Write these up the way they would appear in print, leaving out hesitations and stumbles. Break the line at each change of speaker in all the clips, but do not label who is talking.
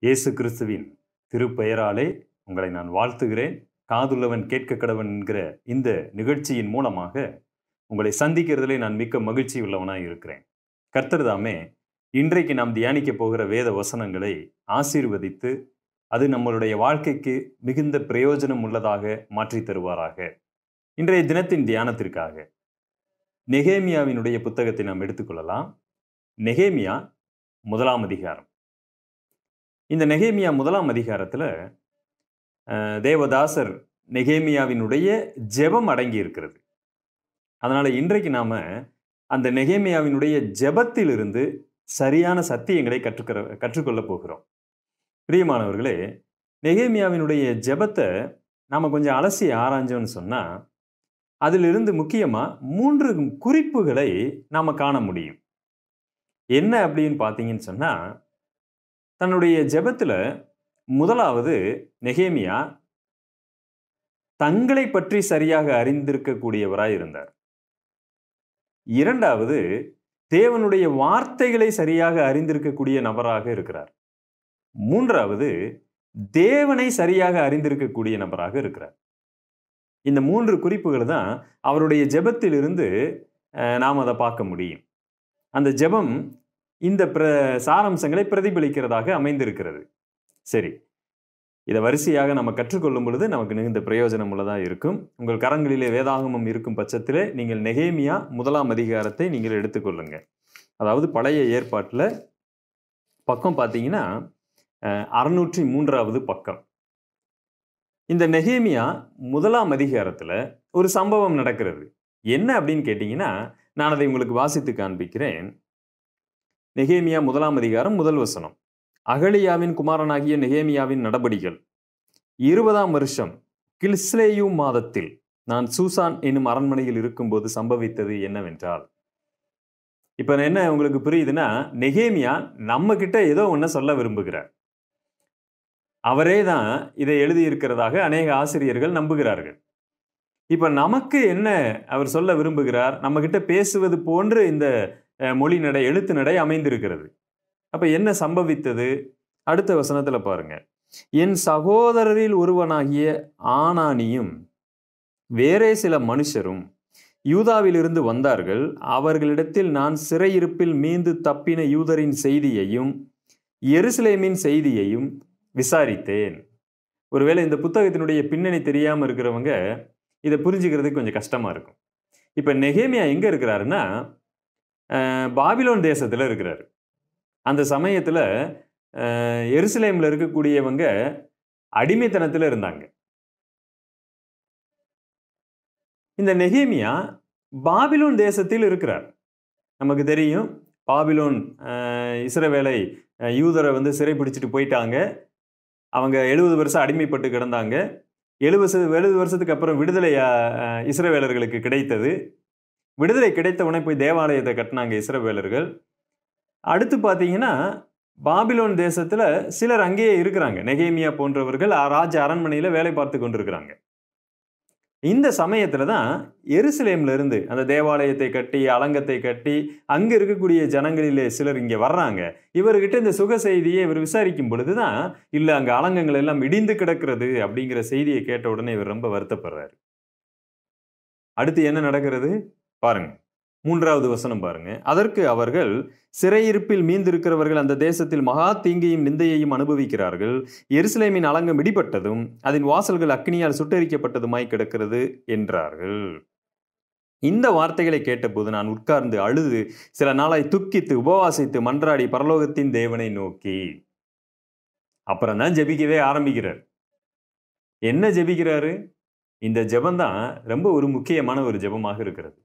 இயேசு கிறிஸ்துவின் திருப்பெயராலே உங்களை நான் வாழ்த்துகிறேன். காதுள்ளவன் கேட்க கடவன் என்கிற இந்த நிகழ்ச்சியின் மூலமாக உங்களை சந்திக்கிறதிலே நான் மிக்க மகிழ்ச்சி உள்ளவனாய் இருக்கிறேன். கர்த்தர் தாமே இன்றைக்கு நாம் தியானிக்க போகிற வேத வசனங்களை ஆசீர்வதித்து அது நம்மளுடைய வாழ்க்கைக்கு மிகுந்த பிரயோஜனம் உள்ளதாக மாற்றி தருவாராக. இன்றைய தினத்தின் தியானத்திற்காக நெகேமியாவினுடைய புத்தகத்தை நாம் எடுத்துக்கொள்ளலாம். நெகேமியா 1ஆம் அதிகாரம். இந்த நெகேமியா 1ஆம் அதிகாரத்தில் தேவதாசர் நெகேமியாவினுடைய ஜெபம் அடங்கி இருக்கிறது. அதனால் இன்றைக்கு நாம் அந்த நெகேமியாவினுடைய ஜெபத்திலிருந்து சரியான சத்தியங்களை கற்றுக்கொள்ள போகிறோம். பிரியமானவர்களே, நெகேமியாவினுடைய ஜெபத்தை நாம் கொஞ்சம் அலசி ஆராய்ஞ்சோன்னு சொன்னால் அதிலிருந்து முக்கியமாக 3 குறிப்புகளை நாம் காண முடியும். என்ன அப்படின்னு பார்த்தீங்கன்னு சொன்னால், தன்னுடைய ஜெபத்தில் முதலாவது நெகேமியா தங்களை பற்றி சரியாக அறிந்திருக்கக்கூடியவராய் இருந்தார். இரண்டாவது, தேவனுடைய வார்த்தைகளை சரியாக அறிந்திருக்கக்கூடிய நபராக இருக்கிறார். மூன்றாவது, தேவனை சரியாக அறிந்திருக்கக்கூடிய நபராக இருக்கிறார். இந்த 3 குறிப்புகள் தான் அவருடைய ஜெபத்திலிருந்து நாம் அதை பார்க்க முடியும். அந்த ஜெபம் இந்த சாராம்சங்களை பிரதிபலிக்கிறதாக அமைந்திருக்கிறது. சரி, இதை வரிசையாக நம்ம கற்றுக்கொள்ளும் பொழுது நமக்கு மிகுந்த பிரயோஜனம் உள்ளதாக இருக்கும். உங்கள் கரங்களிலே வேதாகமம் இருக்கும் பட்சத்திலே நீங்கள் நெகேமியா 1ஆம் அதிகாரத்தை நீங்கள் எடுத்துக்கொள்ளுங்க. அதாவது பழைய ஏற்பாட்டில் பக்கம் பார்த்தீங்கன்னா 603வது பக்கம். இந்த நெகேமியா 1ஆம் அதிகாரத்தில் ஒரு சம்பவம் நடக்கிறது. என்ன அப்படின்னு கேட்டிங்கன்னா, நான் அதை உங்களுக்கு வாசித்து காண்பிக்கிறேன். நெகேமியா 1ஆம் அதிகாரம் 1 வசனம். அகலியாவின் குமாரனாகிய நெகேமியாவின் நடபடிகள் 20ஆம் வருஷம் கில்ஸ்லேயு மாதத்தில் நான் சூசான் என்னும் அரண்மனையில் இருக்கும்போது சம்பவித்தது என்னவென்றால், இப்போ என்ன உங்களுக்கு புரியுதுன்னா, நெகேமியா நம்ம கிட்ட ஏதோ ஒன்று சொல்ல விரும்புகிறார். அவரே தான் இதை எழுதியிருக்கிறதாக அநேக ஆசிரியர்கள் நம்புகிறார்கள். இப்போ நமக்கு என்ன அவர் சொல்ல விரும்புகிறார், நம்ம கிட்ட பேசுவது போன்று இந்த மொழி நடை, எழுத்து நடை அமைந்திருக்கிறது. அப்ப என்ன சம்பவித்தது? அடுத்த வசனத்துல பாருங்க. என் சகோதரரில் ஒருவனாகிய ஆனானியும் வேறே சில மனுஷரும் யூதாவிலிருந்து வந்தார்கள். அவர்களிடத்தில் நான் சிறையிருப்பில் மீண்டு தப்பின யூதரின் செய்தியையும் எருசலேமின் செய்தியையும் விசாரித்தேன். ஒருவேளை இந்த புத்தகத்தினுடைய பின்னணி தெரியாம இருக்கிறவங்க இதை புரிஞ்சுக்கிறதுக்கு கொஞ்சம் கஷ்டமா இருக்கும். இப்ப நெகேமியா எங்க இருக்கிறாருன்னா, பாபிலோன் தேசத்துல இருக்கிறாரு. அந்த சமயத்துல எருசலேம்ல இருக்கக்கூடியவங்க அடிமைத்தனத்துல இருந்தாங்க. இந்த நெகேமியா பாபிலோன் தேசத்தில் இருக்கிறார். நமக்கு தெரியும், பாபிலோன் இஸ்ரவேலை யூதரை சிறை பிடிச்சிட்டு போயிட்டாங்க. அவங்க 70 வருஷம் அடிமைப்பட்டு கிடந்தாங்க. 70 வருஷத்துக்கு அப்புறம் விடுதலை இஸ்ரவேலர்களுக்கு கிடைத்தது. விடுதலை கிடைத்த உடனே போய் தேவாலயத்தை கட்டினாங்க இஸ்ரவேலர்கள். அடுத்து பார்த்தீங்கன்னா, பாபிலோன் தேசத்தில் சிலர் அங்கேயே இருக்கிறாங்க. நெகேமியா போன்றவர்கள் ராஜ அரண்மனையில் வேலை பார்த்து கொண்டிருக்கிறாங்க. இந்த சமயத்தில் தான் எருசலேம்ல இருந்து அந்த தேவாலயத்தை கட்டி அலங்கத்தை கட்டி அங்கே இருக்கக்கூடிய ஜனங்களிலே சிலர் இங்கே வர்றாங்க. இவர்கிட்ட இந்த சுக செய்தியை இவர் விசாரிக்கும் பொழுது தான், இல்லை அங்கே அலங்கங்கள் எல்லாம் இடிந்து கிடக்கிறது அப்படிங்கிற செய்தியை கேட்ட உடனே இவர் ரொம்ப வருத்தப்படுறாரு. அடுத்து என்ன நடக்கிறது பாருங்க. 3வது வசனம் பாருங்க. அதற்கு அவர்கள், சிறையிருப்பில் மீந்திருக்கிறவர்கள் அந்த தேசத்தில் மகா தீங்கையும் நிந்தையையும் அனுபவிக்கிறார்கள். எருசலேமின் அலங்கம் இடிபட்டதும் அதன் வாசல்கள் அக்னியால் சுட்டெரிக்கப்பட்டதுமாய் கிடக்கிறது என்றார்கள். இந்த வார்த்தைகளை கேட்டபோது நான் உட்கார்ந்து அழுது சில நாளாய் துக்கித்து உபவாசித்து மன்றாடி பரலோகத்தின் தேவனை நோக்கி. அப்புறம் தான் ஜெபிக்கவே ஆரம்பிக்கிறார். என்ன ஜெபிக்கிறாரு? இந்த ஜெபம்தான் ரொம்ப ஒரு முக்கியமான ஒரு ஜெபமாக இருக்கிறது.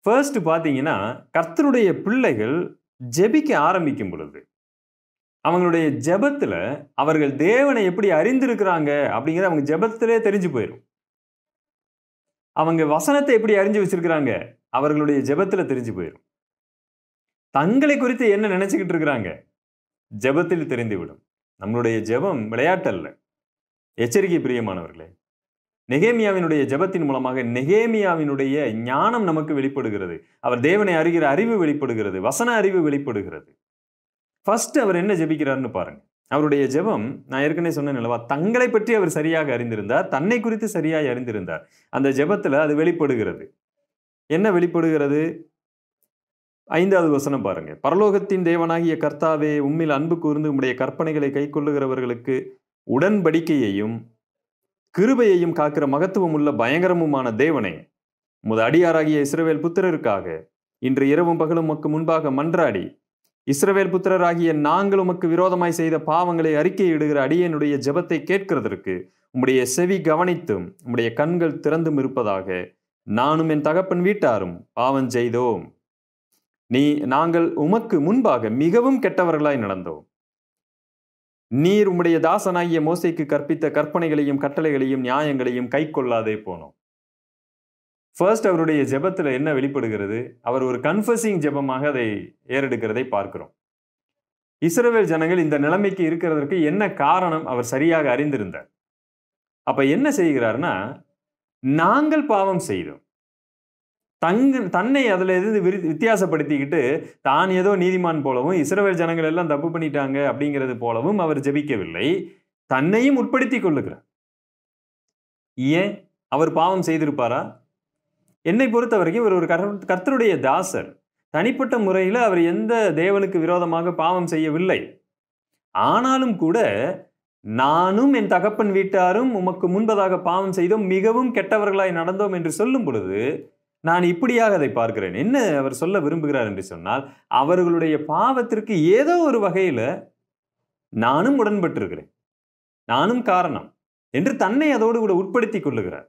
ஃபர்ஸ்ட் பார்த்தீங்கன்னா, கர்த்தருடைய பிள்ளைகள் ஜெபிக்க ஆரம்பிக்கும் பொழுது அவங்களுடைய ஜெபத்தில் அவர்கள் தேவனை எப்படி அறிந்திருக்கிறாங்க அப்படிங்கிறது அவங்க ஜெபத்திலே தெரிஞ்சு போயிடும். அவங்க வசனத்தை எப்படி அறிஞ்சு வச்சிருக்கிறாங்க அவர்களுடைய ஜெபத்தில் தெரிஞ்சு போயிடும். தங்களை குறித்து என்ன நினைச்சுக்கிட்டு இருக்கிறாங்க ஜெபத்தில் தெரிந்துவிடும். நம்மளுடைய ஜெபம் விளையாட்டல்ல. எச்சரிக்கை பிரியமானவர்களே, நெகேமியாவினுடைய ஜெபத்தின் மூலமாக நெகேமியாவினுடைய ஞானம் நமக்கு வெளிப்படுகிறது. அவர் தேவனை அறிகிற அறிவு வெளிப்படுகிறது. வசன அறிவு வெளிப்படுகிறது. ஃபர்ஸ்ட் அவர் என்ன ஜெபிக்கிறார்னு பாருங்க. அவருடைய ஜெபம், நான் ஏற்கனவே சொன்னேன் அல்லவா, தங்களை பற்றி அவர் சரியாக அறிந்திருந்தார், தன்னை குறித்து சரியாய் அறிந்திருந்தார். அந்த ஜெபத்துல அது வெளிப்படுகிறது. என்ன வெளிப்படுகிறது? 5வது வசனம் பாருங்க. பரலோகத்தின் தேவனாகிய கர்த்தாவே, உம்மில் அன்பு கூர்ந்து உம்முடைய கற்பனைகளை கைக்கொள்ளுகிறவர்களுக்கு உடன்படிக்கையையும் கிருபையையும் காக்கிற மகத்துவம் உள்ள பயங்கரமுமான தேவனே, உமது அடியாராகிய இஸ்ரவேல் புத்திரருக்காக இன்று இரவும் பகலும் உமக்கு முன்பாக மன்றாடி, இஸ்ரவேல் புத்திரராகிய நாங்கள் உமக்கு விரோதமாய் செய்த பாவங்களை அறிக்கையிடுகிற அடியனுடைய ஜெபத்தை கேட்கிறதற்கு உம்முடைய செவி கவனித்தும் உம்முடைய கண்கள் திறந்தும் இருப்பதாக. நானும் என் தகப்பன் வீட்டாரும் பாவம் செய்தோம். நாங்கள் உமக்கு முன்பாக மிகவும் கெட்டவர்களாய் நடந்தோம். நீர் உம்முடைய தாசனாகிய மோசேக்கு கற்பித்த கற்பனைகளையும் கட்டளைகளையும் நியாயங்களையும் கை கொள்ளாதே போனோம். ஃபர்ஸ்ட் அவருடைய ஜெபத்துல என்ன வெளிப்படுகிறது? அவர் ஒரு கன்ஃபஸிங் ஜெபமாக அதை ஏறெடுக்கிறதை பார்க்கிறோம். இஸ்ரவேல் ஜனங்கள் இந்த நிலைமைக்கு இருக்கிறதற்கு என்ன காரணம் அவர் சரியாக அறிந்திருந்தார். அப்ப என்ன செய்கிறார்னா, நாங்கள் பாவம் செய்தோம். தன்னை அதுல இருந்து வித்தியாசப்படுத்திக்கிட்டு தான் ஏதோ நீதிமான் போலவும் இஸ்ரவேல் ஜனங்கள் எல்லாம் தப்பு பண்ணிட்டாங்க அப்படிங்கிறது போலவும் அவர் ஜெபிக்கவில்லை. தன்னையும் உட்படுத்திக் கொள்ளுகிறார். ஏன்? அவர் பாவம் செய்திருப்பாரா? என்னை பொறுத்த வரைக்கும் இவர் ஒரு கர்த்தருடைய தாசர். தனிப்பட்ட முறையில் அவர் எந்த தேவனுக்கு விரோதமாக பாவம் செய்யவில்லை. ஆனாலும் கூட நானும் என் தகப்பன் வீட்டாரும் உமக்கு முன்பதாக பாவம் செய்தோம், மிகவும் கெட்டவர்களாய் நடந்தோம் என்று சொல்லும் பொழுது நான் இப்படியாக அதை பார்க்கிறேன். என்ன அவர் சொல்ல விரும்புகிறார் என்று சொன்னால், அவர்களுடைய பாவத்திற்கு ஏதோ ஒரு வகையில நானும் உடன்பட்டிருக்கிறேன், நானும் காரணம் என்று தன்னை அதோடு கூட உட்படுத்திக் கொள்ளுகிறார்.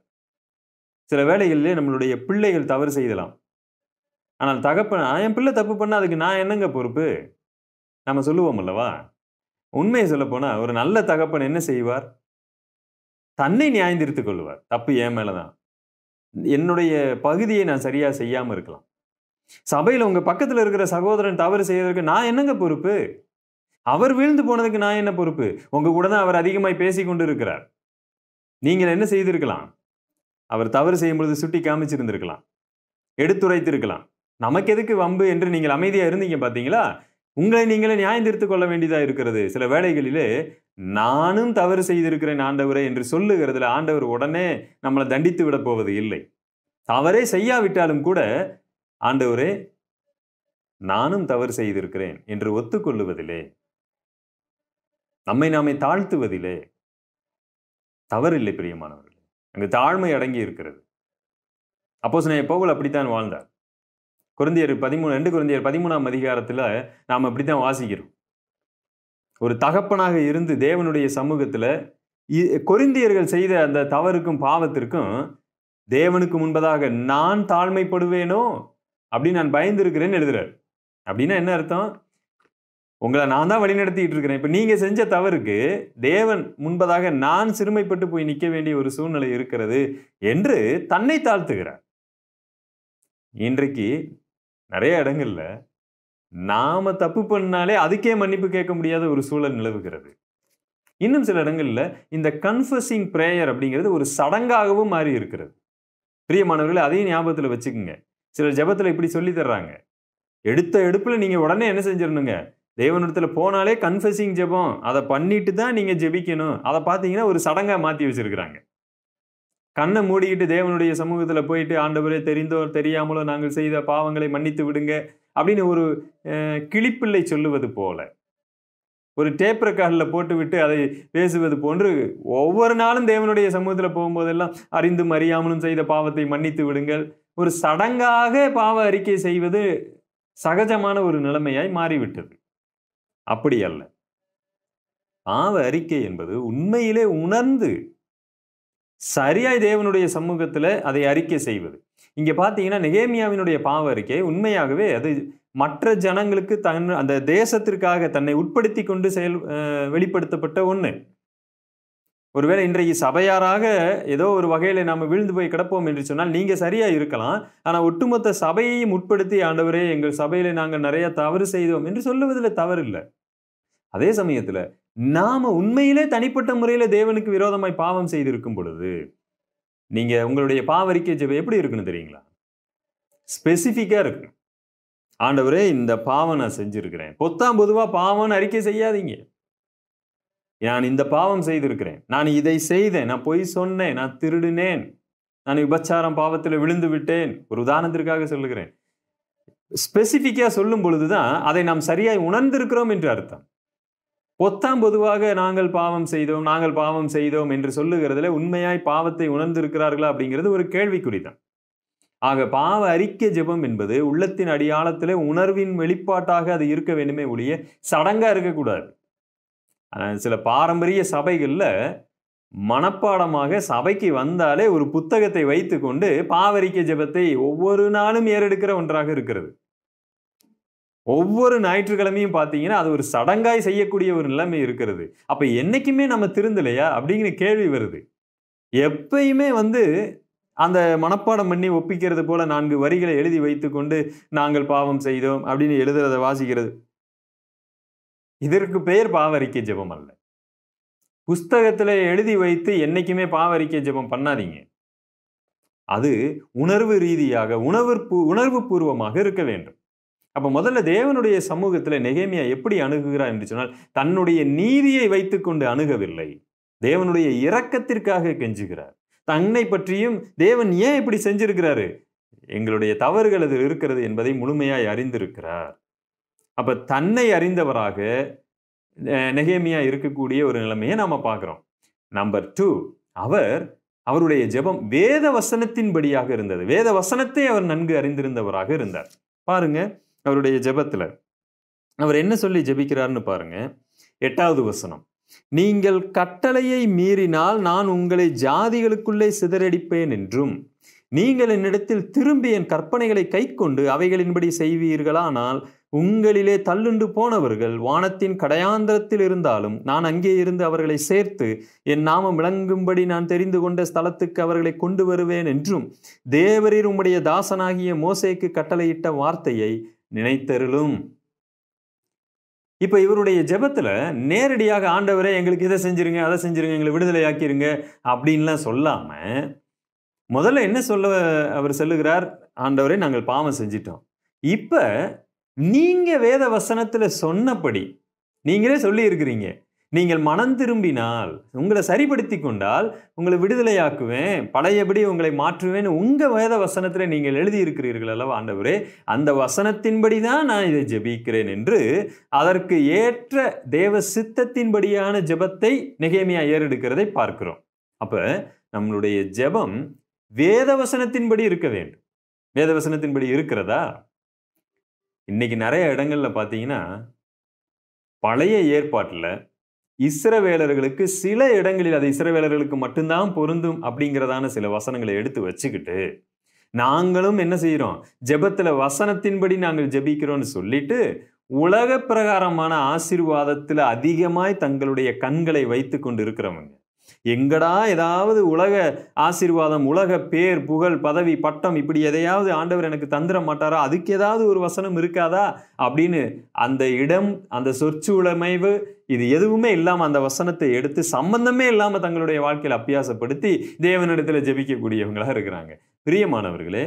சில வேளைகளிலே நம்மளுடைய பிள்ளைகள் தவறு செய்யலாம். ஆனால் தகப்பன், என் பிள்ளை தப்பு பண்ணா அதுக்கு நான் என்னங்க பொறுப்பு? நம்ம சொல்லுவோம் அல்லவா? உண்மையை சொல்ல போனா ஒரு நல்ல தகப்பன் என்ன செய்வார்? தன்னை நியாயந்திருத்துக் கொள்வார். தப்பு என் மேலதான், என்னுடைய பகுதியை நான் சரியா செய்யாம இருக்கலாம். சபையில உங்க பக்கத்துல இருக்கிற சகோதரன் தவறு செய்யறதுக்கு நான் என்னங்க பொறுப்பு? அவர் வீழ்ந்து போனதுக்கு நான் என்ன பொறுப்பு? உங்க கூட தான் அவர் அதிகமாய் பேசி கொண்டு இருக்கிறார். நீங்கள் என்ன செய்திருக்கலாம்? அவர் தவறு செய்யும் பொழுது சுட்டி காமிச்சிருந்திருக்கலாம், எடுத்துரைத்திருக்கலாம். நமக்கு எதுக்கு வம்பு என்று நீங்கள் அமைதியா இருந்தீங்க பாத்தீங்களா? உங்களை நீங்களே நியாயம் தீர்த்து கொள்ள வேண்டியதா இருக்கிறது. சில வேளைகளிலே நானும் தவறு செய்திருக்கிறேன் ஆண்டவரே என்று சொல்லுகிறதுல ஆண்டவர் உடனே நம்மளை தண்டித்து விட போவது இல்லை. தவறே செய்யாவிட்டாலும் கூட ஆண்டவரே நானும் தவறு செய்திருக்கிறேன் என்று ஒத்துக்கொள்ளுவதிலே, நம்மை நாமே தாழ்த்துவதிலே தவறில்லை பிரியமானவர்களே. அங்கு தாழ்மை அடங்கி இருக்கிறது. அப்போஸ்தலனாகிய பவுல் அப்படித்தான் வாழ்ந்தார். 2 கொரிந்தியர் 13ஆம் அதிகாரத்துல நாம் அப்படித்தான் வாசிக்கிறோம். ஒரு தகப்பனாக இருந்து தேவனுடைய சமூகத்துல கொரிந்தியர்கள் செய்த அந்த தவறுக்கும் பாவத்திற்கும் தேவனுக்கு முன்பதாக நான் தாழ்மைப்படுவேனோ அப்படின்னு நான் பயந்திருக்கிறேன்னு எழுதுறார். அப்படின்னா என்ன அர்த்தம்? உங்களை நான் தான் வழி நடத்திட்டு இருக்கிறேன். இப்ப நீங்க செஞ்ச தவறுக்கு தேவன் முன்பதாக நான் சிறுமைப்பட்டு போய் நிற்க வேண்டிய ஒரு சூழ்நிலை இருக்கிறது என்று தன்னை தாழ்த்துகிறார். இன்றைக்கு நிறைய இடங்கள்ல நாம தப்பு பண்ணாலே அதுக்கே மன்னிப்பு கேட்க முடியாத ஒரு சூழல் நிலவுகிறது. இன்னும் சில இடங்கள்ல இந்த கன்ஃபஸிங் பிரேயர் அப்படிங்கிறது ஒரு சடங்காகவும் மாறி இருக்கிறது. பிரியமானவர்களே, அதையும் ஞாபகத்துல வச்சுக்கோங்க. சிலர் ஜெபத்துல இப்படி சொல்லி தர்றாங்க, எடுத்த எடுப்புல நீங்க உடனே என்ன செஞ்சிடணுங்க, தேவனிடத்துல போனாலே கன்ஃபஸிங் ஜெபம், அதை பண்ணிட்டு தான் நீங்க ஜெபிக்கணும். அதை பார்த்தீங்கன்னா ஒரு சடங்கா மாத்தி வச்சிருக்கிறாங்க. கண்ணை மூடிக்கிட்டு தேவனுடைய சமூகத்துல போயிட்டு ஆண்டவரே தெரிந்தோ தெரியாமலோ நாங்கள் செய்த பாவங்களை மன்னித்து விடுங்க அப்படின்னு ஒரு கிளிப்பிள்ளை சொல்லுவது போல, ஒரு டேப் ரெக்கார்டில் போட்டு விட்டு அதை பேசுவது போன்று ஒவ்வொரு நாளும் தேவனுடைய சமூகத்துல போகும்போதெல்லாம் அறிந்தும் அறியாமலும் செய்த பாவத்தை மன்னித்து விடுங்கள், ஒரு சடங்காக பாவ அறிக்கை செய்வது சகஜமான ஒரு நிலைமையாய் மாறிவிட்டது. அப்படி அல்ல. பாவ அறிக்கை என்பது உண்மையிலே உணர்ந்து சரியாய் தேவனுடைய சமூகத்துல அதை அறிக்கை செய்வது. இங்க பாத்தீங்கன்னா நெகேமியாவினுடைய பாவ அறிக்கை உண்மையாகவே அது மற்ற ஜனங்களுக்கு அந்த தேசத்திற்காக தன்னை உட்படுத்தி கொண்டு வெளிப்படுத்தப்பட்ட ஒண்ணு. ஒருவேளை இன்றைக்கு சபையாராக ஏதோ ஒரு வகையில நாம வீழ்ந்து போய் கிடப்போம் என்று சொன்னால் நீங்க சரியா இருக்கலாம். ஆனா ஒட்டுமொத்த சபையையும் உட்படுத்தி ஆண்டவரே எங்கள் சபையில நாங்கள் நிறைய தவறு செய்தோம் என்று சொல்லுவதில் தவறு இல்லை. அதே சமயத்துல நாம உண்மையிலே தனிப்பட்ட முறையில தேவனுக்கு விரோதமாய் பாவம் செய்திருக்கும் பொழுது நீங்க உங்களுடைய பாவறிக்கை ஜெபம் எப்படி இருக்குன்னு தெரியுங்களா? ஸ்பெசிபிக்கா இருக்கு. ஆண்டவரே இந்த பாவம் நான் செஞ்சிருக்கிறேன். பொதுவா பாவம்னு அறிக்கை செய்யாதீங்க. நான் இந்த பாவம் செய்திருக்கிறேன், நான் இதை செய்தேன், நான் பொய் சொன்னேன், நான் திருடினேன், நான் விபச்சாரம் பாவத்தில் விழுந்து விட்டேன், ஒரு உதாரணத்திற்காக சொல்லுகிறேன். ஸ்பெசிபிக்கா சொல்லும் பொழுதுதான் அதை நாம் சரியாய் உணர்ந்திருக்கிறோம் என்று அர்த்தம். பொதுவாக நாங்கள் பாவம் செய்தோம் என்று சொல்லுகிறதுல உண்மையாய் பாவத்தை உணர்ந்திருக்கிறார்களா அப்படிங்கிறது ஒரு கேள்விக்குறிதான். ஆக பாவ அறிக்கை ஜெபம் என்பது உள்ளத்தின் அடியாழத்திலே உணர்வின் வெளிப்பாட்டாக அது இருக்க வேண்டுமே ஒழிய சடங்கா இருக்கக்கூடாது. சில பாரம்பரிய சபைகள்ல மனப்பாடமாக சபைக்கு வந்தாலே ஒரு புத்தகத்தை வைத்துக் கொண்டு பாவறிக்கை ஜெபத்தை ஒவ்வொரு நாளும் ஏறெடுக்கிற ஒன்றாக இருக்கிறது. ஒவ்வொரு ஞாயிற்றுக்கிழமையும் பார்த்தீங்கன்னா அது ஒரு சடங்காய் செய்யக்கூடிய ஒரு நிலைமை இருக்கிறது. அப்ப என்னைக்குமே நம்ம திருந்தலையா அப்படிங்கிற கேள்வி வருது. எப்பயுமே அந்த மனப்பாடம் பண்ணி ஒப்பிக்கிறது போல 4 வரிகளை எழுதி வைத்துக் கொண்டு நாங்கள் பாவம் செய்தோம் அப்படின்னு எழுதுறத வாசிக்கிறது, இதற்கு பெயர் பாவறிக்கை ஜெபம் அல்ல. புஸ்தகத்துல எழுதி வைத்து என்னைக்குமே பாவறிக்கை ஜெபம் பண்ணாதீங்க. அது உணர்வு ரீதியாக உணர்வு பூர்வமாக இருக்க வேண்டும். அப்ப முதல்ல தேவனுடைய சமூகத்துல நெகேமியா எப்படி அணுகுகிறார் என்று சொன்னால், தன்னுடைய நீதியை வைத்துக் கொண்டு அணுகவில்லை, தேவனுடைய இரக்கத்திற்காக கெஞ்சுகிறார். தன்னை பற்றியும் தேவன் ஏன் இப்படி செஞ்சிருக்கிறாரு, எங்களுடைய தவறுகள் அதில் இருக்கிறது என்பதை முழுமையாய் அறிந்திருக்கிறார். அப்ப தன்னை அறிந்தவராக நெகேமியா இருக்கக்கூடிய ஒரு நிலைமையை நாம பார்க்கிறோம். நம்பர் 2, அவருடைய ஜெபம் வேத வசனத்தின்படியாக இருந்தது. வேத வசனத்தை அவர் நன்கு அறிந்திருந்தவராக இருந்தார். பாருங்க, அவருடைய ஜெபத்துல அவர் என்ன சொல்லி ஜெபிக்கிறார்னு பாருங்க. 8வது வசனம், நீங்கள் கட்டளையை மீறினால் நான் உங்களை ஜாதிகளுக்குள்ளே சிதறடிப்பேன் என்றும், நீங்கள் என்னிடத்தில் திரும்பி என் கற்பனைகளை கைக்கொண்டு அவைகளின்படி செய்வீர்களானால் உங்களிலே தள்ளுண்டு போனவர்கள் வானத்தின் கடையாந்திரத்தில் இருந்தாலும் நான் அங்கே இருந்து அவர்களை சேர்த்து என் நாமம் விளங்கும்படி நான் தெரிந்து கொண்ட ஸ்தலத்துக்கு அவர்களை கொண்டு வருவேன் என்றும் தேவரீர் உம்முடைய தாசனாகிய மோசேக்கு கட்டளையிட்ட வார்த்தையை நினைத்தருளும். இப்ப இவருடைய ஜெபத்துல நேரடியாக ஆண்டவரே எங்களுக்கு இதை செஞ்சிருங்க, அதை செஞ்சிருங்க, எங்களை விடுதலை ஆக்கிருங்க அப்படின்லாம் சொல்லாம முதல்ல என்ன அவர் சொல்லுகிறார், ஆண்டவரே நாங்கள் பாவம் செஞ்சிட்டோம், இப்ப நீங்க வேத வசனத்துல சொன்னபடி நீங்களே சொல்லி இருக்கிறீங்க, நீங்கள் மனம் திரும்பினால் உங்களை சரிப்படுத்தி கொண்டால் உங்களை விடுதலையாக்குவேன், பழையபடி உங்களை மாற்றுவேன், உங்க வேத வசனத்துல நீங்கள் எழுதி இருக்கிறீர்கள் அல்லவா ஆண்டவரே, அந்த வசனத்தின்படி தான் நான் இதை ஜெபிக்கிறேன் என்று அதற்கு ஏற்ற தேவ சித்தத்தின்படியான ஜெபத்தை நெகேமியா ஏறெடுக்கிறதை பார்க்கிறோம். அப்ப நம்மளுடைய ஜெபம் வேத வசனத்தின்படி இருக்க வேண்டும். வேத வசனத்தின்படி இருக்கிறதா? இன்னைக்கு நிறைய இடங்கள்ல பாத்தீங்கன்னா பழைய ஏற்பாட்டுல இஸ்ரவேலர்களுக்கு சில இடங்களில் அது இஸ்ரவேலர்களுக்கு மட்டும்தான் பொருந்தும் அப்படிங்கிறதான சில வசனங்களை எடுத்து வச்சுக்கிட்டு நாங்களும் என்ன செய்யறோம், ஜெபத்துல வசனத்தின்படி நாங்கள் ஜெபிக்கிறோம்னு சொல்லிட்டு உலக பிரகாரமான ஆசீர்வாதத்துல அதிகமாய் தங்களுடைய கண்களை வைத்து கொண்டு இருக்கிறவங்க, எங்கடா ஏதாவது உலக ஆசீர்வாதம், உலக பேர், புகழ், பதவி, பட்டம் இப்படி எதையாவது ஆண்டவர் எனக்கு தந்துட மாட்டாரா, அதுக்கு ஏதாவது ஒரு வசனம் இருக்காதா அப்படின்னு அந்த இடம், அந்த சொற்சூழமைவு இது எதுவுமே இல்லாம அந்த வசனத்தை எடுத்து சம்பந்தமே இல்லாம தங்களுடைய வாழ்க்கையில் அபியாசப்படுத்தி தேவனிடத்துல ஜெபிக்கக்கூடியவங்களா இருக்கிறாங்க. பிரியமானவர்களே,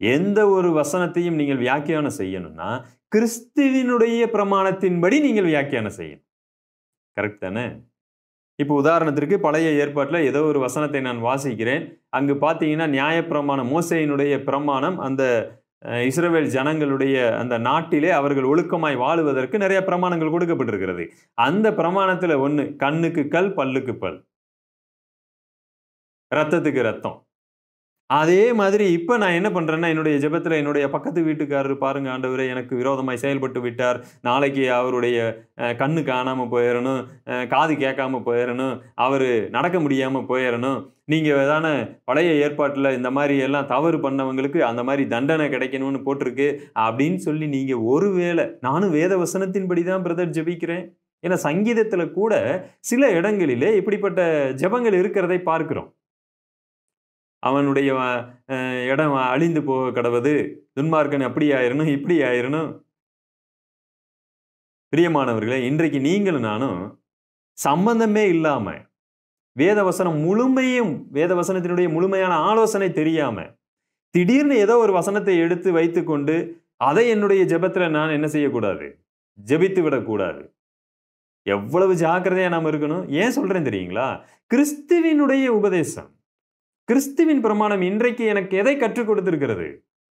எந்த ஒரு வசனத்தையும் நீங்கள் வியாக்கியானம் செய்யணும்னா கிறிஸ்துவினுடைய பிரமாணத்தின்படி நீங்கள் வியாக்கியானம் செய்யணும். கரெக்ட் தானே? இப்போ உதாரணத்திற்கு பழைய ஏற்பாட்டில் ஏதோ ஒரு வசனத்தை நான் வாசிக்கிறேன், அங்கு பார்த்தீங்கன்னா நியாயப்பிரமாணம், மோசேயினுடைய பிரமாணம் அந்த இஸ்ரவேல் ஜனங்களுடைய அந்த நாட்டிலே அவர்கள் ஒழுக்கமாய் வாழுவதற்கு நிறைய பிரமாணங்கள் கொடுக்கப்பட்டிருக்கிறது. அந்த பிரமாணத்துல ஒண்ணு, கண்ணுக்கு கல், பல்லுக்கு பல், ரத்தத்துக்கு ரத்தம். அதே மாதிரி இப்ப நான் என்ன பண்றேன்னா என்னுடைய ஜெபத்துல என்னுடைய பக்கத்து வீட்டுக்காரர் பாருங்க ஆண்டவரே எனக்கு விரோதமாய் செயல்பட்டு விட்டார், நாளைக்கு அவருடைய கண்ணு காணாம போயிடணும், காது கேட்காம போயிடணும், அவரு நடக்க முடியாம போயிடணும், நீங்க தானே பழைய ஏற்பாட்டுல இந்த மாதிரி எல்லாம் தவறு பண்ணவங்களுக்கு அந்த மாதிரி தண்டனை கிடைக்கணும்னு போட்டிருக்கு அப்படின்னு சொல்லி நீங்க ஒருவேளை, நானும் வேத வசனத்தின்படிதான் பிரதர் ஜெபிக்கிறேன், ஏன்னா சங்கீதத்துல கூட சில இடங்களிலே இப்படிப்பட்ட ஜெபங்கள் இருக்கிறதை பார்க்கிறோம். அவனுடைய இடம் அழிந்து போக கடவுது, துன்மார்க்கன் அப்படி ஆயிரணும், இப்படி ஆயிரணும். பிரியமானவர்களே, இன்றைக்கு நீங்களும் நானும் சம்பந்தமே இல்லாம வேதவசனம் முழுமையும், வேதவசனத்தினுடைய முழுமையான ஆலோசனை தெரியாம திடீர்னு ஏதோ ஒரு வசனத்தை எடுத்து வைத்துக்கொண்டு அதை என்னுடைய ஜெபத்துல நான் என்ன செய்யக்கூடாது, ஜெபித்து விடக்கூடாது. எவ்வளவு ஜாக்கிரதையா நாம் இருக்கணும். ஏன் சொல்றேன் தெரியுங்களா? கிறிஸ்துவினுடைய உபதேசம், கிறிஸ்துவின் பிரமாணம் இன்றைக்கு எனக்கு எதை கற்றுக் கொடுத்திருக்கிறது?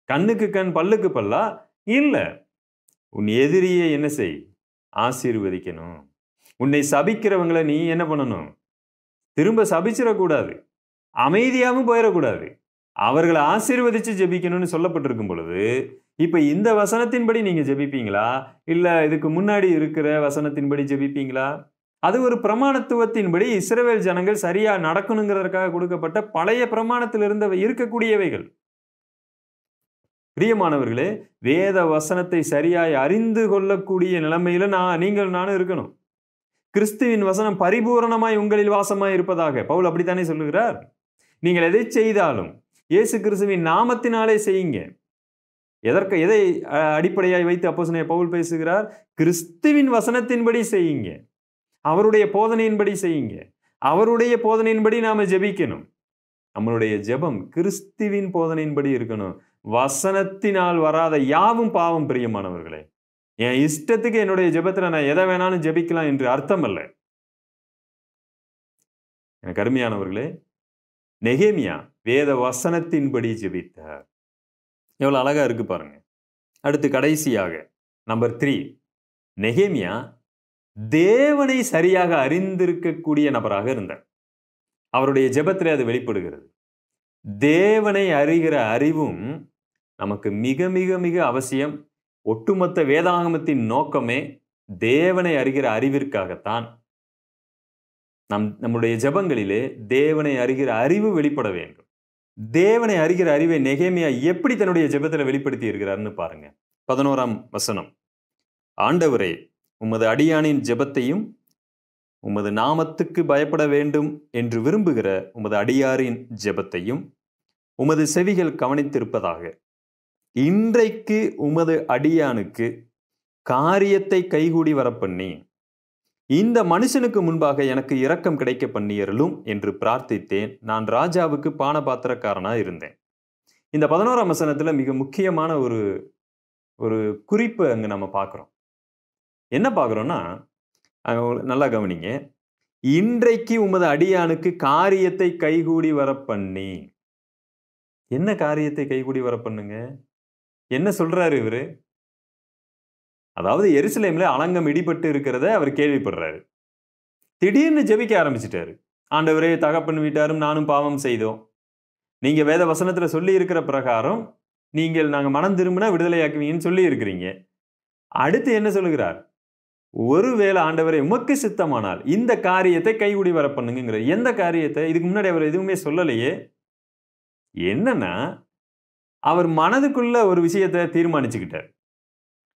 கண்ணுக்கு கண் பல்லுக்கு பல்லா இல்ல. உன் எதிரியை என்ன செய்? ஆசீர்வதிக்கணும். உன்னை சபிக்கிறவங்களை நீ என்ன பண்ணணும்? திரும்ப சபிச்சிடக்கூடாது, அமைதியாகவும் போயிடக்கூடாது. அவர்களை ஆசீர்வதிச்சு ஜெபிக்கணும்னு சொல்லப்பட்டிருக்கும் பொழுது, இப்ப இந்த வசனத்தின்படி நீங்க ஜெபிப்பீங்களா, இல்ல இதுக்கு முன்னாடி இருக்கிற வசனத்தின்படி ஜெபிப்பீங்களா? அது ஒரு பிரமாணத்துவத்தின்படி இஸ்ரவேல் ஜனங்கள் சரியா நடக்கணுங்கிறதுக்காக கொடுக்கப்பட்ட பழைய பிரமாணத்தில் இருக்கக்கூடியவைகள். பிரியமானவர்களே, வேத வசனத்தை சரியாய் அறிந்து கொள்ளக்கூடிய நிலைமையில நீங்கள் நானும் இருக்கணும். கிறிஸ்துவின் வசனம் பரிபூரணமாய் உங்களில் வாசமாய் இருப்பதாக பவுல் அப்படித்தானே சொல்லுகிறார். நீங்கள் எதை செய்தாலும் இயேசு கிறிஸ்துவின் நாமத்தினாலே செய்யுங்க. எதை அடிப்படையாய் வைத்து அப்போஸ்தலனாகிய பவுல் பேசுகிறார்? கிறிஸ்துவின் வசனத்தின்படி செய்யுங்க, அவருடைய போதனையின்படி செய்யுங்க, அவருடைய போதனையின்படி நாம ஜெபிக்கணும். நம்மளுடைய ஜெபம் கிறிஸ்துவின் போதனையின்படி இருக்கணும். வசனத்தினால் வராத யாவும் பாவம். பிரியமானவர்களே, என் இஷ்டத்துக்கு என்னுடைய ஜெபத்துல நான் எதை வேணாலும் ஜெபிக்கலாம் என்று அர்த்தம் அல்ல. எனக்கு அருமையானவர்களே, நெகேமியா வேத வசனத்தின்படி ஜெபித்தார். எவ்வளவு அழகா இருக்கு பாருங்க. அடுத்து கடைசியாக நம்பர் 3, நெகேமியா தேவனை சரியாக அறிந்திருக்கக்கூடிய நபராக இருந்தார். அவருடைய ஜெபத்திலே அது வெளிப்படுகிறது. தேவனை அறிகிற அறிவும் நமக்கு மிக மிக மிக அவசியம். ஒட்டுமொத்த வேதாகமத்தின் நோக்கமே தேவனை அறிகிற அறிவிற்காகத்தான். நம்முடைய ஜெபங்களிலே தேவனை அறிகிற அறிவு வெளிப்பட வேண்டும். தேவனை அறிகிற அறிவை நெகேமியா எப்படி தன்னுடைய ஜெபத்தில் வெளிப்படுத்தி இருக்கிறார்னு பாருங்க. 11ஆம் வசனம். ஆண்டவரே, உமது அடியானின் ஜெபத்தையும் உமது நாமத்துக்கு பயப்பட வேண்டும் என்று விரும்புகிற உமது அடியாரின் ஜெபத்தையும் உமது செவிகள் கவனித்திருப்பதாக. இன்றைக்கு உமது அடியானுக்கு காரியத்தை கைகூடி வரப்பண்ணி இந்த மனுஷனுக்கு முன்பாக எனக்கு இரக்கம் கிடைக்க பண்ணியருளும் என்று பிரார்த்தித்தேன். நான் ராஜாவுக்கு பானபாத்திரக்காரனா இருந்தேன். இந்த 11ஆம் வசனத்துல மிக முக்கியமான ஒரு குறிப்பு அங்க நம்ம பார்க்கிறோம். என்ன பார்க்கிறோம்னா, நல்லா கவனிங்க. இன்றைக்கு உமது அடியானுக்கு காரியத்தை கைகூடி வர பண்ணி. என்ன காரியத்தை கைகூடி வர பண்ணுங்க? என்ன சொல்றாரு இவரு? அதாவது எருசலேம்ல அலங்கம் இடிபட்டு இருக்கிறத அவர் கேள்விப்படுறாரு. திடீர்னு ஜெபிக்க ஆரம்பிச்சிட்டாரு. ஆண்டவரே, தகப்பன் வீட்டாரும் நானும் பாவம் செய்தோம். நீங்க வேத வசனத்துல சொல்லி இருக்கிற பிரகாரம் நாங்க மனம் திரும்பினா விடுதலையாக்குவீங்கன்னு சொல்லி இருக்கிறீங்க. அடுத்து என்ன சொல்லுகிறார்? ஒருவேளை ஆண்டவரை உமக்கு சித்தமானால் இந்த காரியத்தை கைகூடி வர பண்ணுங்கிற. எந்த காரியத்தை? இதுக்கு முன்னாடி அவர் எதுவுமே சொல்லலையே. என்னன்னா, அவர் மனதுக்குள்ள ஒரு விஷயத்தை தீர்மானிச்சுக்கிட்டார்.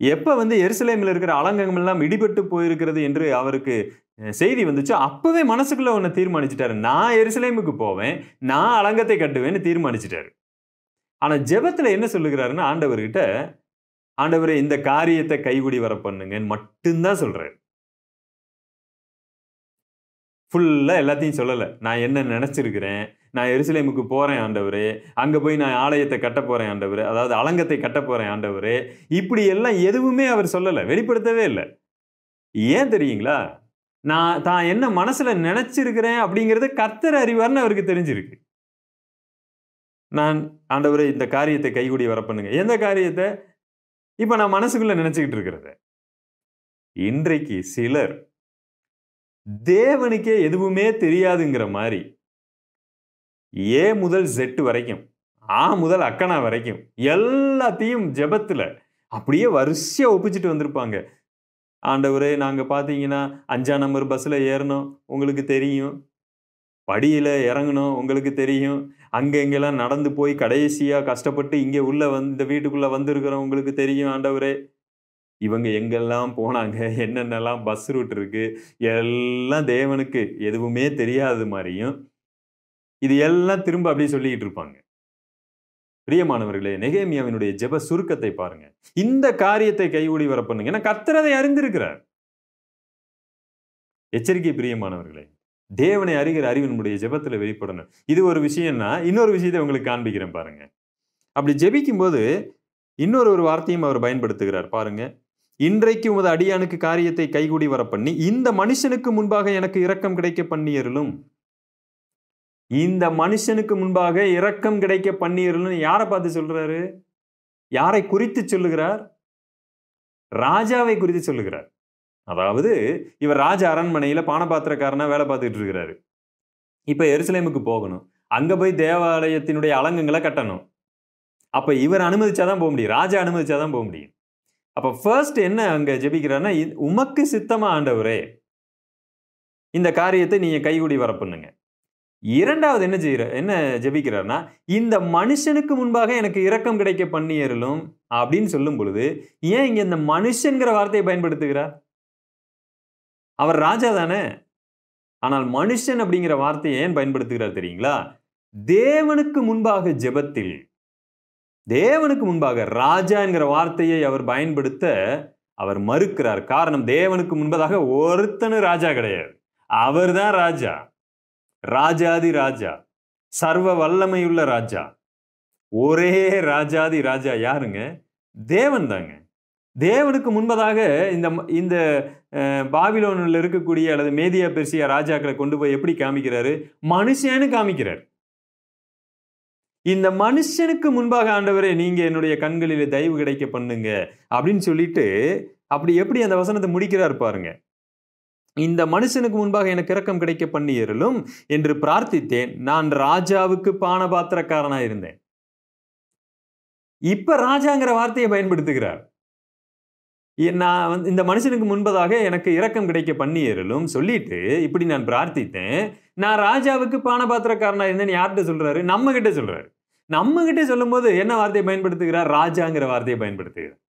எப்ப எருசலேமில் இருக்கிற அலங்கங்கள் எல்லாம் இடிபட்டு போயிருக்கிறது என்று அவருக்கு செய்தி வந்துச்சு, அப்பவே மனசுக்குள்ள ஒன்னு தீர்மானிச்சுட்டாரு. நான் எருசலேமுக்கு போவேன், நான் அலங்கத்தை கட்டுவேன்னு தீர்மானிச்சுட்டாரு. ஆனா ஜெபத்துல என்ன சொல்லுகிறாருன்னா, ஆண்டவர்கிட்ட, ஆண்டவரே இந்த காரியத்தை கைகூடி வர பண்ணுங்கன்னு மட்டும்தான் சொல்றாரு. ஃபுல்லா எல்லாத்தையும் சொல்லல. நான் என்ன நினைச்சிருக்கிறேன், நான் எருசலேமுக்கு போறேன் ஆண்டவரே, அங்க போய் நான் ஆலயத்தை கட்ட போறேன் ஆண்டவரே, அதாவது அலங்கத்தை கட்ட போறேன் ஆண்டவரே, இப்படி எல்லாம் எதுவுமே அவர் சொல்லல, வெளிப்படுத்தவே இல்லை. ஏன் தெரியுங்களா? தான் என்ன மனசுல நினைச்சிருக்கிறேன் அப்படிங்கறது கர்த்தர் அறிவார்னு அவருக்கு தெரிஞ்சிருக்கு. நான் ஆண்டவரே இந்த காரியத்தை கைகூடி வர பண்ணுங்க. எந்த காரியத்தை? இப்ப நான் மனசுக்குள்ள நினைச்சுக்கிட்டு இருக்கிறத. இன்றைக்கு சிலர் தேவனுக்கே எதுவுமே தெரியாதுங்கிற மாதிரி ஏ முதல் Z வரைக்கும், ஆ முதல் அக்கனா வரைக்கும் எல்லாத்தையும் ஜெபத்துல அப்படியே வரிசையா ஒப்பிச்சுட்டு வந்திருப்பாங்க. ஆண்டவரே, நாங்க பாத்தீங்கன்னா 5ஆம் நம்பர் பஸ்ல ஏறணும், உங்களுக்கு தெரியும். படியில இறங்கணும், உங்களுக்கு தெரியும். அங்க எங்கெல்லாம் நடந்து போய் கடைசியா கஷ்டப்பட்டு இங்க உள்ள இந்த வீட்டுக்குள்ள வந்திருக்கிறோம், உங்களுக்கு தெரியும் ஆண்டவரே. இவங்க எங்கெல்லாம் போனாங்க, என்னென்னலாம் பஸ் ரூட் இருக்கு, எல்லாம் தேவனுக்கு எதுவுமே தெரியாத மாதிரியும் இது எல்லாம் திரும்ப அப்படியே சொல்லிக்கிட்டு இருப்பாங்க. பிரியமானவர்களே, நெகேமியாவினுடைய ஜெப சுருக்கத்தை பாருங்க. இந்த காரியத்தை கைகூடி வர பண்ணுங்க. ஏன்னா கர்த்தர் அதை அறிந்திருக்கிறார். எச்சரிக்கை பிரியமானவர்களே, தேவனை அறிகிற அறிவு நம்முடைய ஜெபத்துல வெளிப்படணும். இது ஒரு விஷயம்னா, இன்னொரு விஷயத்தை உங்களுக்கு காண்பிக்கிறேன் பாருங்க. அப்படி ஜெபிக்கும் போது இன்னொரு வார்த்தையும் அவர் பயன்படுத்துகிறார் பாருங்க. இன்றைக்கு உமது அடியானுக்கு காரியத்தை கைகூடி வர பண்ணி இந்த மனுஷனுக்கு முன்பாக எனக்கு இரக்கம் கிடைக்க பண்ணியருளும். இந்த மனுஷனுக்கு முன்பாக இரக்கம் கிடைக்க பண்ணியருளும் யாரை பார்த்து சொல்றாரு? யாரை குறித்து சொல்லுகிறார்? ராஜாவை குறித்து சொல்லுகிறார். அதாவது இவர் ராஜ அரண்மனையில பானபாத்திரக்காரனா வேலை பார்த்துட்டு இருக்கிறாரு. இப்ப எருசலேமுக்கு போகணும். அங்க போய் தேவாலயத்தினுடைய அலங்கங்களை கட்டணும். அப்ப இவர் அனுமதிச்சாதான் போக முடியும். ராஜா அனுமதிச்சாதான் போக முடியும். அப்ப ஃபர்ஸ்ட் என்ன அங்க ஜெபிக்கிறார்னா, உமக்கு சித்தமா ஆண்டவரே இந்த காரியத்தை நீங்க கைகூடி வர பண்ணுங்க. இரண்டாவது என்ன ஜெபிக்கிறார்னா, இந்த மனுஷனுக்கு முன்பாக எனக்கு இரக்கம் கிடைக்க பண்ணியருளும் அப்படின்னு சொல்லும் பொழுது, ஏன் இங்க இந்த மனுஷன்கிற வார்த்தையை பயன்படுத்துகிறார்? அவர் ராஜா தானே. ஆனால் மனுஷன் அப்படிங்கிற வார்த்தையை ஏன் பயன்படுத்துகிறார் தெரியுங்களா? தேவனுக்கு முன்பாக ஜெபத்தில், தேவனுக்கு முன்பாக ராஜா என்கிற வார்த்தையை அவர் பயன்படுத்த அவர் மறுக்கிறார். காரணம், தேவனுக்கு முன்பதாக ஒருத்தனும் ராஜா கிடையாது. அவர்தான் ராஜா, ராஜாதி ராஜா, சர்வ வல்லமையுள்ள ராஜா. ஒரே ராஜாதி ராஜா யாருங்க? தேவன் தாங்க. தேவனுக்கு முன்பதாக இந்த பாபிலோனில் இருக்கக்கூடிய அல்லது மேதியா பெர்சியா ராஜாக்களை கொண்டு போய் எப்படி காமிக்கிறாரு? மனுஷன்னு காமிக்கிறார். இந்த மனுஷனுக்கு முன்பாக ஆண்டவரே நீங்க என்னுடைய கண்களிலே தயவு கிடைக்க பண்ணுங்க அப்படின்னு சொல்லிட்டு எப்படி அந்த வசனத்தை முடிக்கிறார் பாருங்க. இந்த மனுஷனுக்கு முன்பாக எனக்கு இரக்கம் கிடைக்க பண்ணியருளும் என்று பிரார்த்தித்தேன். நான் ராஜாவுக்கு பானபாத்திரக்காரனா இருந்தேன். இப்ப ராஜாங்கிற வார்த்தையை பயன்படுத்துகிறார். நான் இந்த மனுஷனுக்கு முன்பதாக எனக்கு இரக்கம் கிடைக்க பண்ணியருளும் சொல்லிட்டு இப்படி நான் பிரார்த்தித்தேன். நான் ராஜாவுக்கு பானபாத்திரக்காரனா இருந்தேன்னு யார்கிட்ட சொல்றாரு? நம்ம கிட்ட சொல்றாரு. நம்ம கிட்ட சொல்லும் போது என்ன வார்த்தையை பயன்படுத்துகிறார்? ராஜாங்கிற வார்த்தையை பயன்படுத்துகிறார்.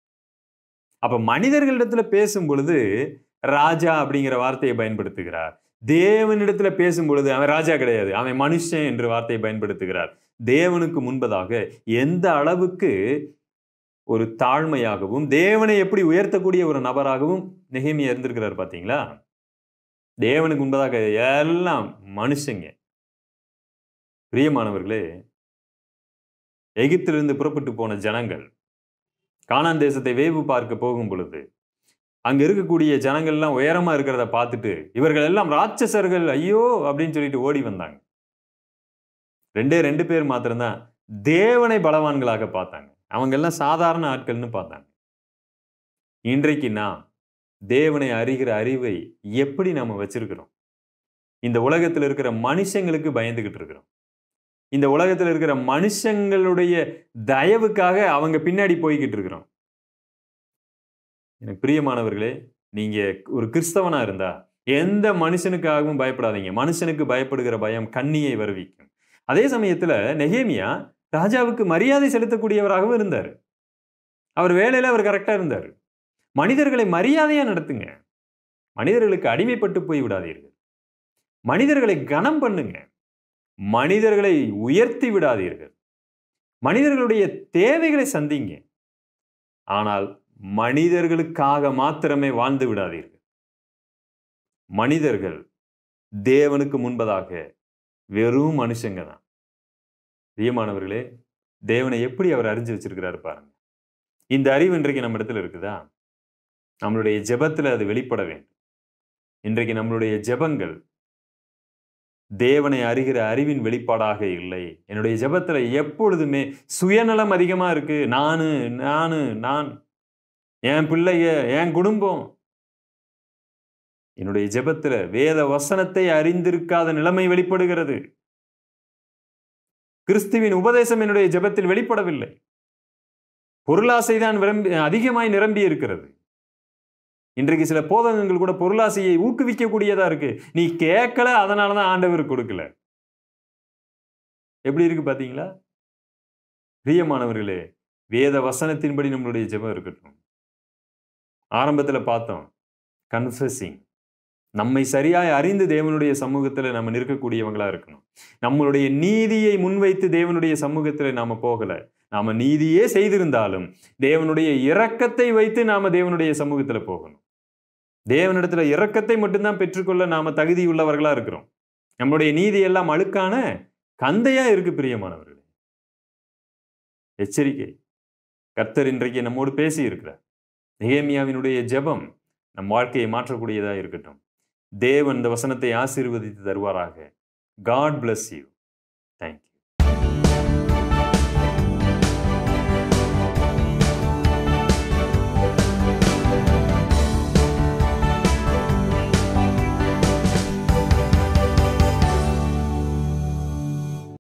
அப்ப மனிதர்களிடத்துல பேசும் பொழுது ராஜா அப்படிங்கிற வார்த்தையை பயன்படுத்துகிறார். தேவனிடத்துல பேசும் பொழுது அவன் ராஜா கிடையாது, அவன் மனுஷன் என்று வார்த்தையை பயன்படுத்துகிறார். தேவனுக்கு முன்பதாக எந்த அளவுக்கு ஒரு தாழ்மையாகவும் தேவனை எப்படி உயர்த்தக்கூடிய ஒரு நபராகவும் நெகேமியா இருந்திருக்கிறார் பாத்தீங்களா? தேவனுக்கு முன்பதாக எல்லாம் மனுஷங்க. பிரியமானவர்களே, எகிப்திலிருந்து புறப்பட்டு போன ஜனங்கள் கானான் தேசத்தை வேவு பார்க்க போகும் பொழுது அங்க இருக்கக்கூடிய ஜனங்கள் எல்லாம் உயரமா இருக்கிறத பார்த்துட்டு இவர்கள் எல்லாம் ராட்சசர்கள் ஐயோ அப்படின்னு சொல்லிட்டு ஓடி வந்தாங்க. 2 பேர் மாத்திரம்தான் தேவனை பலவான்களாக பார்த்தாங்க. அவங்க எல்லாம் சாதாரண ஆட்கள்னு பார்த்தாங்க. இன்றைக்கு நாம் தேவனை அறிகிற அறிவை எப்படி நாம வச்சிருக்கிறோம்? இந்த உலகத்தில் இருக்கிற மனுஷங்களுக்கு பயந்துகிட்டு இருக்கிறோம். இந்த உலகத்தில் இருக்கிற மனுஷங்களுடைய தயவுக்காக அவங்க பின்னாடி போய்கிட்டு இருக்கிறோம். எனக்கு பிரியமானவர்களே, நீங்க ஒரு கிறிஸ்தவனா இருந்தா எந்த மனுஷனுக்காகவும் பயப்படாதீங்க. மனுஷனுக்கு பயப்படுகிற பயம் கண்ணியை வருவிக்கும். அதே சமயத்துல நெகேமியா ராஜாவுக்கு மரியாதை செலுத்தக்கூடியவராகவும் இருந்தார். அவர் வேலையில அவர் கரெக்டா இருந்தார். மனிதர்களை மரியாதையா நடத்துங்க. மனிதர்களுக்கு அடிமைப்பட்டு போய் விடாதீர்கள். மனிதர்களை கனம் பண்ணுங்க. மனிதர்களை உயர்த்தி விடாதீர்கள். மனிதர்களுடைய தேவைகளை சந்திங்க. ஆனால் மனிதர்களுக்காக மாத்திரமே வாழ்ந்து விடாதீர்கள். மனிதர்கள் தேவனுக்கு முன்பதாக வெறும் மனுஷங்க தான். பிரியமானவர்களே, தேவனை எப்படி அவர் அறிஞ்சு வச்சிருக்கிறாரு பாருங்க. இந்த அறிவு இன்றைக்கு நம்ம இடத்துல இருக்குதா? நம்மளுடைய ஜெபத்துல அது வெளிப்பட வேண்டும். இன்றைக்கு நம்மளுடைய ஜெபங்கள் தேவனை அறிகிற அறிவின் வெளிப்பாடாக இல்லை. என்னுடைய ஜெபத்துல எப்பொழுதுமே சுயநலம் அதிகமா இருக்கு. நான் என் பிள்ளைய, என் குடும்பம். என்னுடைய ஜெபத்துல வேத வசனத்தை அறிந்திருக்காத நிலைமை வெளிப்படுகிறது. கிறிஸ்துவின் உபதேசம் என்னுடைய ஜெபத்தில் வெளிப்படவில்லை. பொருளாசைதான் அதிகமாய் நிரம்பி இருக்கிறது. இன்றைக்கு சில போதகங்கள் கூட பொருளாசையை ஊக்குவிக்கக்கூடியதா இருக்கு. நீ கேட்கல, அதனாலதான் ஆண்டவர் கொடுக்கல. எப்படி இருக்கு பாத்தீங்களா? பிரியமானவர்களே, வேத வசனத்தின்படி நம்மளுடைய ஜெபம் இருக்கட்டும். ஆரம்பத்துல பார்த்தோம், கன்ஃபெசிங். நம்மை சரியாய் அறிந்து தேவனுடைய சமூகத்துல நம்ம நிற்கக்கூடியவங்களா இருக்கணும். நம்மளுடைய நீதியை முன்வைத்து தேவனுடைய சமூகத்துல நாம போகல. நாம நீதியே செய்திருந்தாலும் தேவனுடைய இரக்கத்தை வைத்து நாம தேவனுடைய சமூகத்துல போகணும். தேவனிடத்துல இரக்கத்தை மட்டும்தான் பெற்றுக்கொள்ள நாம தகுதியுள்ளவர்களா இருக்கிறோம். நம்மளுடைய நீதி எல்லாம் அழுக்கான கந்தையா இருக்கு. பிரியமானவர்களே, எச்சரிக்கை. கர்த்தர் இன்றைக்கு நம்மோடு பேசி இருக்கிறார். நெகேமியாவினுடைய ஜெபம் நம் வாழ்க்கையை மாற்றக்கூடியதாக இருக்கட்டும். தேவன் இந்த வசனத்தை ஆசீர்வதித்து தருவாராக. God bless you. Thank you.